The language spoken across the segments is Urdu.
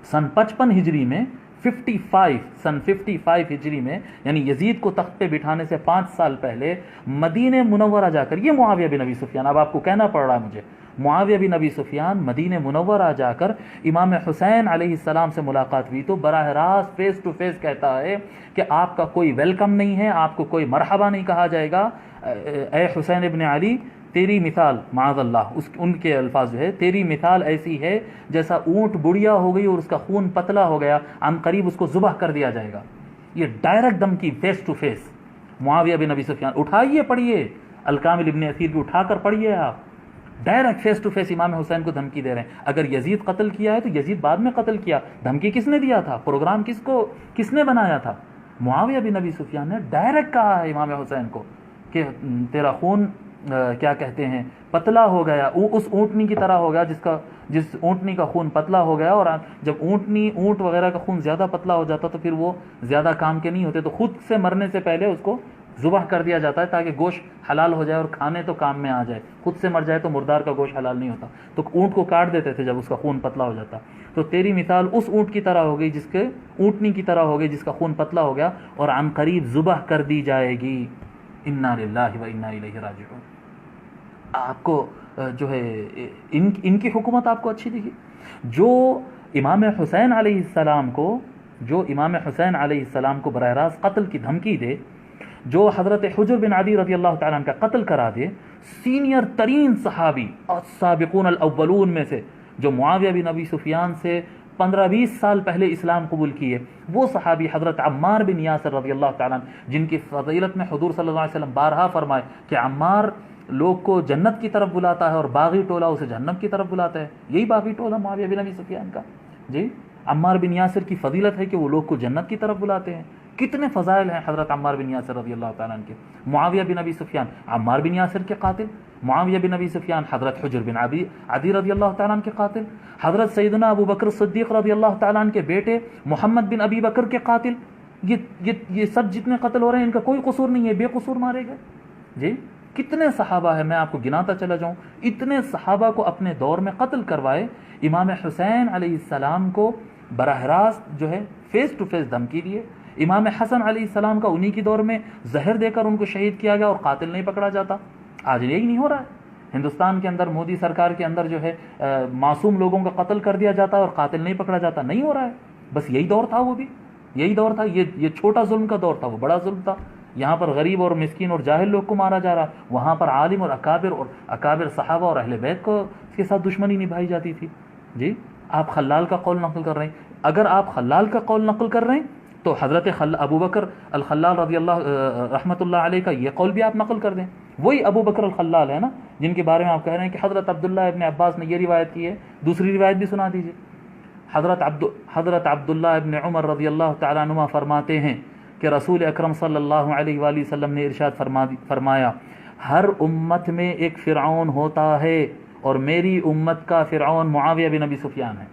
سن 55 ہجری میں 55 ہجری میں، یعنی یزید کو تخت پہ بٹھانے سے 5 سال پہلے مدینہ منورہ جا کر، یہ معاویہ بن ابی سفیان، اب آپ کو کہنا پڑ رہا ہے مجھے، معاویہ بن ابی سفیان مدینہ منورہ جا کر امام حسین علیہ السلام سے ملاقات ہوئی تو براہ راست فیس ٹو فیس کہتا ہے کہ آپ کا کوئی ویلکم نہیں ہے، آپ کو کوئی مرحبا نہیں کہا جائے گا، اے حسین ابن علی تیری مثال، معاذ اللہ ان کے الفاظ جو ہے، تیری مثال ایسی ہے جیسا اونٹ بڑھیا ہو گئی اور اس کا خون پتلا ہو گیا، عن قریب اس کو ذبح کر دیا جائے گا۔ یہ ڈائریکٹ دھمکی فیس ٹو فیس معاویہ بن ابی سفیان، اٹھائیے پڑھیے الکامل ابن اثیر کی، اٹھا کر پڑھیے آپ، ڈائریکٹ فیس ٹو فیس امام حسین کو دھمکی دے رہے ہیں۔ اگر یزید قتل کیا ہے تو یزید بعد میں قتل کیا، دھمکی کس نے دیا تھا، پروگرام کس نے بنایا تھا؟ معاویہ بن ابی سفیان نے ڈائریکٹ کہا ہے امام حسین کو کہ تیرا خون کیا کہتے ہیں پتلا ہو گیا، اس اونٹنی کی طرح ہو گیا جس اونٹنی کا خون پتلا ہو گیا، اور جب اونٹ وغیرہ کا خون زیادہ پتلا ہو جاتا تو پھر وہ زیادہ کام کے نہیں ہوتے، تو خود سے مرنے سے پہلے اس کو ذبح کر دیا جاتا ہے تاکہ گوشت حلال ہو جائے اور کھانے تو کام میں آ جائے، خود سے مر جائے تو مردار کا گوشت حلال نہیں ہوتا، تو اونٹ کو کاٹ دیتے تھے جب اس کا خون پتلا ہو جاتا۔ تو تیری مثال اس اونٹ کی طرح ہو گئی، اونٹنی کی طرح ہو گئی جس کا خون پتلا ہو گیا اور عن قریب ذبح کر دی جائے گی۔ انا للہ و انا الیہ راجعون۔ آپ کو جو ہے ان کی حکومت آپ کو اچھی لگی؟ جو امام حسین علیہ السلام کو براہ راست قتل کی دھمکی دے، جو حضرت حجر بن عدی رضی اللہ تعالیٰ عنہ کا قتل کرا دے، سینئر ترین صحابی اور سابقون الاولون میں سے، جو معاویہ بن ابی سفیان سے 15-20 سال پہلے اسلام قبول کیے، وہ صحابی حضرت عمار بن یاسر رضی اللہ تعالیٰ عنہ، جن کی فضیلت میں حضور صلی اللہ علیہ وسلم بارہا فرمائے کہ عمار لوگ کو جنت کی طرف بلاتا ہے اور باغی ٹولہ اسے جہنم کی طرف بلاتا ہے، یہی باغی ٹولہ معاویہ بن ابی سفیان کا۔ جی، عمار بن یاسر کی فضیلت ہے کہ وہ لوگ کو جنت کی طرف بلاتے ہیں، کتنے فضائل ہیں حضرت عمار بن یاسر رضی اللہ تعالیٰ عنہ کے۔ معاویہ بن ابی سفیان عمار بن یاسر کے قاتل، معاویہ بن ابی سفیان حضرت حجر بن عدی رضی اللہ تعالیٰ عنہ کے قاتل، حضرت سیدنا ابو بکر صدیق رضی اللہ تعالیٰ عنہ کے بیٹے محمد بن ابی بکر کے قاتل، یہ سب جتنے قتل ہو رہے ہیں ان کا کوئی قصور نہیں ہے، بے قصور مارے گئے۔ جی، کتنے صحابہ ہیں، میں آپ کو گناتا چلا جاؤں، اتنے صحابہ کو اپنے دور میں قتل کروائے۔ امام حسین علیہ السلام کو براہ راست جو ہے فیس ٹو فیس دھمکی دیے، امام حسن علیہ السلام کا انہی کی دور میں زہر دے کر ان کو شہید کیا گیا اور قاتل نہیں پکڑا جاتا۔ آج یہی نہیں ہو رہا ہے ہندوستان کے اندر، مودی سرکار کے اندر جو ہے معصوم لوگوں کا قتل کر دیا جاتا ہے اور قاتل نہیں پکڑا جاتا، نہیں ہو رہا ہے۔ بس یہی دور تھا، وہ بھی یہی دور تھا، یہ چھوٹا ظلم کا دور تھا، وہ بڑا ظلم تھا۔ یہاں پر غریب اور مسکین اور جاہل لوگ کو مارا جا رہا، وہاں پر عالم اور اکابر صحابہ اور اہل بیت کو اس کے ساتھ دشمنی نبھائی جاتی تھی۔ جی، آپ خلال کا قول نقل کر رہے ہیں، اگر آپ خلال کا قول نقل کر رہے ہیں تو حضرت ابو بکر الخلال رضی اللہ رحمۃ اللہ علیہ کا یہ قول بھی آپ نقل کر دیں۔ وہی ابو بکر الخلال ہے نا جن کے بارے میں آپ کہہ رہے ہیں کہ حضرت عبداللہ ابن عباس نے یہ روایت کی ہے، دوسری روایت بھی سنا دیجیے۔ حضرت عبداللہ ابن عمر رضی اللہ تعالیٰ عنہ فرماتے ہیں کہ رسول اکرم صلی اللہ علیہ وآلہ وسلم نے ارشاد فرمایا، ہر امت میں ایک فرعون ہوتا ہے اور میری امت کا فرعون معاویہ بن ابی سفیان ہے۔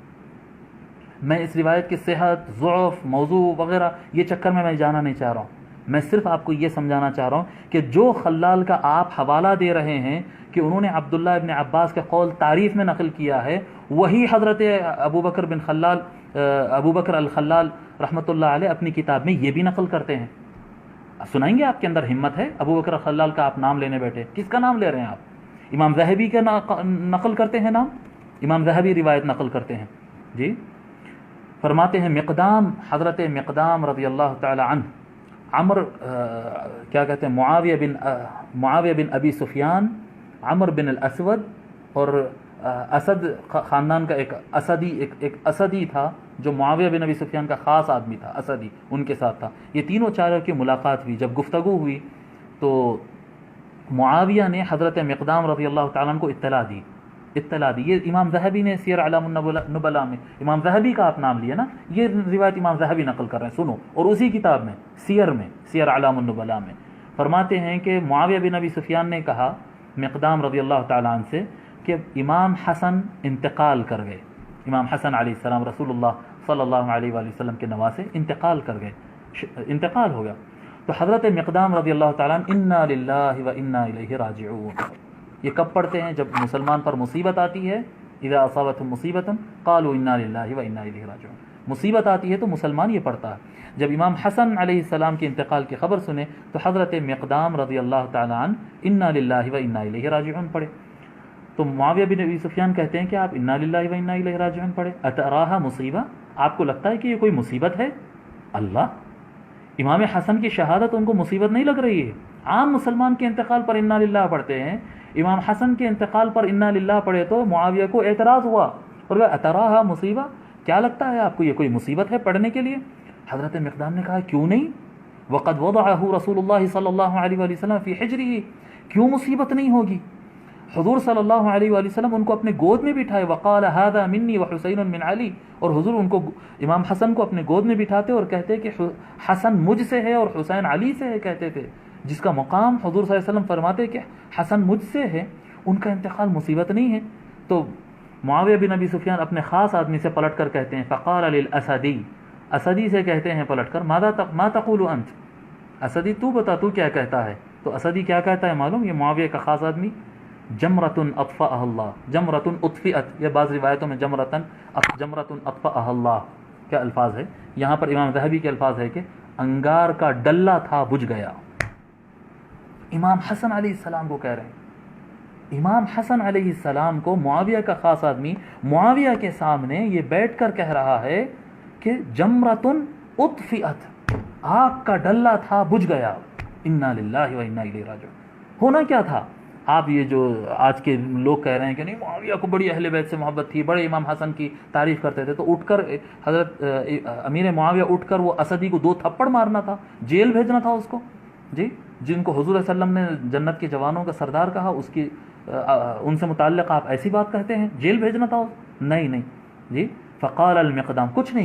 میں اس روایت کی صحت، ضعف، موضوع وغیرہ یہ چکر میں جانا نہیں چاہ رہا ہوں، میں صرف آپ کو یہ سمجھانا چاہ رہا ہوں کہ جو خلال کا آپ حوالہ دے رہے ہیں کہ انہوں نے عبداللہ ابن عباس کے قول تعریف میں نقل کیا ہے، وہی حضرت ابو بکر الخلال رحمۃ اللہ علیہ اپنی کتاب میں یہ بھی نقل کرتے ہیں۔ سنائیں گے؟ آپ کے اندر ہمت ہے؟ ابو بکر الخلال کا آپ نام لینے بیٹھے، کس کا نام لے رہے ہیں آپ؟ امام ذہبی کا نقل کرتے ہیں نام، امام ذہبی روایت نقل کرتے ہیں۔ جی، فرماتے ہیں حضرت مقدام رضی اللہ تعالی عنہ، کیا کہتے ہیں، معاویہ بن ابی سفیان، عمر بن الاسود اور اسد خاندان کا ایک اسدی تھا جو معاویہ بن ابی سفیان کا خاص آدمی تھا، اسدی ان کے ساتھ تھا۔ یہ تینوں چاروں کی ملاقات ہوئی، جب گفتگو ہوئی تو معاویہ نے حضرت مقدام رضی اللہ تعالیٰ عنہ کو اطلاع دی۔ یہ امام ذہبی نے سیر اعلام النبلاء میں، امام ذہبی کا آپ نام لیا نا، یہ روایت امام ذہبی نقل کر رہے ہیں، سنو، اور اسی کتاب میں سیر اعلام النبلاء میں فرماتے ہیں کہ معاویہ بن ابی سفیان نے کہا مقدام رضی اللہ تعالیٰ عنہ سے کہ امام حسن انتقال کر گئے، امام حسن علیہ السلام رسول اللہ صلی اللہ علیہ وآلہ وسلم کے نواسے انتقال کر گئے، انتقال ہو گیا۔ تو حضرت مقدام رضی اللہ تعالیٰ عنہ انا للہ و انا الیہ راجعون یہ کب پڑھتے ہیں؟ جب مسلمان پر مصیبت آتی ہے، اذا اصابتهم مصیبۃ قالوا انا للہ و انا الیہ راجعون. مصیبت آتی ہے تو مسلمان یہ پڑھتا ہے. جب امام حسن علیہ السلام کے انتقال کی خبر سنے تو حضرت مقدام رضی اللہ تعالی عنہ انا للہ و انا الیہ راجعون پڑھے. تو معاویہ بن ابی سفیان کہتے ہیں کہ آپ انا للہ و انا الیہ راجعون پڑھے. اتراہا مصیبہ، آپ کو لگتا ہے کہ یہ کوئی مصیبت ہے؟ اللہ، امام حسن کی شہادت ان کو مصیبت نہیں لگ رہی ہے. عام مسلمان کے انتقال پر انا للہ پڑھتے ہیں، امام حسن کے انتقال پر انا للہ پڑھے تو معاویہ کو اعتراض ہوا اور وہ اتراہا مصیبہ، کیا لگتا ہے آپ کو یہ کوئی مصیبت ہے پڑھنے کے لیے؟ حضرت مقدام نے کہا کیوں نہیں، وقد وضعہ رسول اللہ صلی اللہ علیہ وآلہ وسلم فی حجرہ، کیوں مصیبت نہیں ہوگی؟ حضور صلی اللہ علیہ وآلہ وسلم ان کو اپنے گود میں بٹھائے، وقال هذا منی وحسین من علی، اور حضور ان کو امام حسن کو اپنے گود میں بٹھاتے اور کہتے کہ حسن مجھ سے ہے اور حسین علی سے ہے، کہتے تھے. جس کا مقام حضور صلی اللہ علیہ وسلم فرماتے کہ حسن مجھ سے ہے، ان کا انتقال مصیبت نہیں ہے. تو معاویہ بن ابی سفیان اپنے خاص آدمی سے پلٹ کر کہتے ہیں فقال للاسدی، اسدی سے کہتے ہیں پلٹ کر ما تقول انت، اسدی تو بتا تو کیا کہتا ہے؟ تو اسدی کیا کہتا ہے معلوم؟ یہ معاویہ کا خاص آدمی، جمرۃ اطفأها اللہ، جمرۃ اطفئت، یہ بعض روایتوں میں جمرۃ اطفأها اللہ کیا الفاظ ہے. یہاں پر امام ذہبی کے الفاظ ہے کہ انگار کا ڈلہ تھا بجھ گیا. امام حسن علیہ السلام کو کہہ رہے ہیں، امام حسن علیہ السلام کو معاویہ کا خاص آدمی معاویہ کے سامنے یہ بیٹھ کر کہہ رہا ہے کہ جمرۃ اطفئت، آگ کا ڈلہ تھا بجھ گیا. انا للہ و انا الیہ راجعون. ہونا کیا تھا؟ آپ یہ جو آج کے لوگ کہہ رہے ہیں کہ نہیں معاویہ کو بڑی اہل بیت سے محبت تھی، بڑے امام حسن کی تعریف کرتے تھے، تو اٹھ کر حضرت امیر معاویہ اٹھ کر وہ اسدی کو 2 تھپڑ مارنا تھا، جیل بھیجنا تھا اس کو. جی، جن کو حضور صلی اللہ علیہ وسلم نے جنت کے جوانوں کا سردار کہا، اس کی ان سے متعلق آپ ایسی بات کہتے ہیں، جیل بھیجنا تھا؟ نہیں. جی، فقال المقدام، کچھ نہیں.